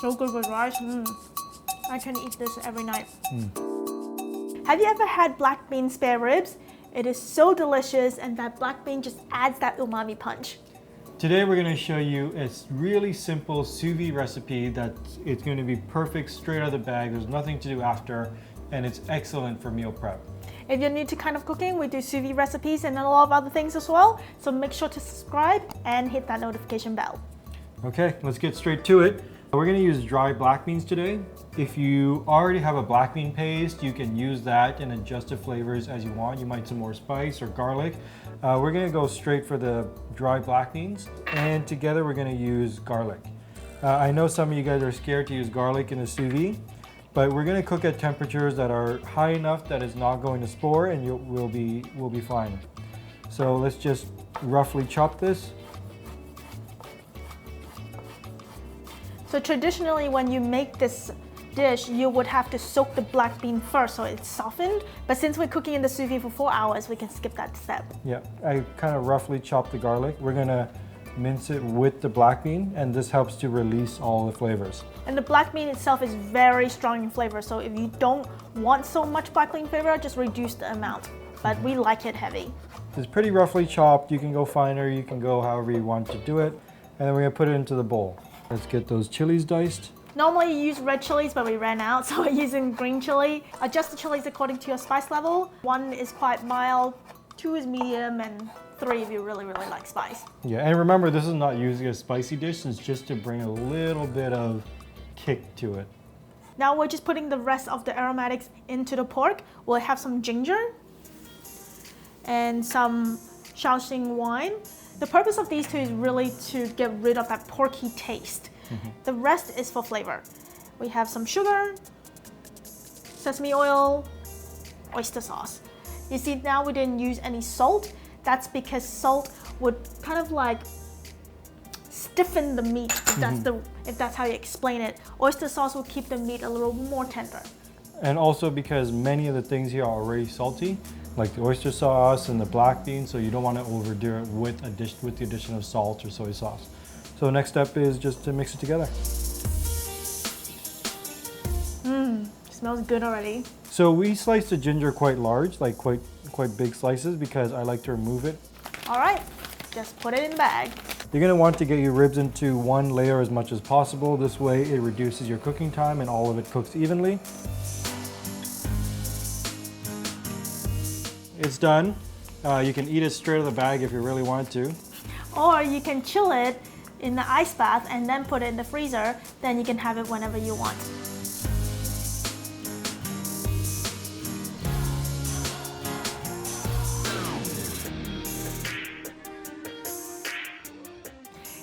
So good with rice. I can eat this every night. Have you ever had black bean spare ribs? It is so delicious, and that black bean just adds that umami punch. Today we're going to show you a really simple sous vide recipe that it's going to be perfect straight out of the bag. There's nothing to do after, and it's excellent for meal prep. If you're new to kind of cooking, we do sous vide recipes and a lot of other things as well. So make sure to subscribe and hit that notification bell. Okay, let's get straight to it. We're going to use dry black beans today. If you already have a black bean paste, you can use that and adjust the flavors as you want. You might some more spice or garlic. We're going to go straight for the dry black beans, and together we're going to use garlic. I know some of you guys are scared to use garlic in a sous vide, but we're going to cook at temperatures that are high enough that it's not going to spore, and we'll be fine. So let's just roughly chop this. So traditionally, when you make this dish, you would have to soak the black bean first so it's softened. But since we're cooking in the sous vide for 4 hours, we can skip that step. Yeah, I kind of roughly chopped the garlic. We're gonna mince it with the black bean, and this helps to release all the flavors. And the black bean itself is very strong in flavor, so if you don't want so much black bean flavor, just reduce the amount. But we like it heavy. It's pretty roughly chopped. You can go finer, you can go however you want to do it. And then we're gonna put it into the bowl. Let's get those chilies diced. Normally you use red chilies, but we ran out, so we're using green chili. Adjust the chilies according to your spice level. 1 is quite mild, 2 is medium, and 3 if you really, really like spice. Yeah, and remember, this is not using a spicy dish. It's just to bring a little bit of kick to it. Now we're just putting the rest of the aromatics into the pork. We'll have some ginger and some Shaoxing wine. The purpose of these two is really to get rid of that porky taste. The rest is for flavor. We have some sugar, sesame oil, oyster sauce. You see, now we didn't use any salt. That's because salt would kind of like stiffen the meat, if that's how you explain it. Oyster sauce will keep the meat a little more tender. And also because many of the things here are already salty, like the oyster sauce and the black beans, so you don't want to overdo it with the addition of salt or soy sauce. So the next step is just to mix it together. Smells good already. So we sliced the ginger quite large, like quite big slices, because I like to remove it. All right, just put it in bag. You're gonna want to get your ribs into one layer as much as possible. This way it reduces your cooking time and all of it cooks evenly. It's done. You can eat it straight out of the bag if you really want to. Or you can chill it in the ice bath and then put it in the freezer. Then you can have it whenever you want.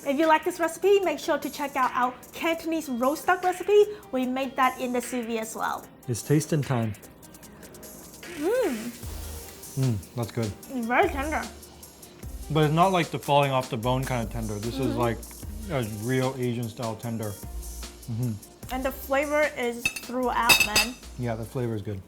If you like this recipe, make sure to check out our Cantonese roast duck recipe. We made that in the sous vide as well. It's tasting time. That's good. It's very tender. But it's not like the falling off the bone kind of tender. This is like a real Asian style tender. And the flavor is throughout, man. Yeah, the flavor is good.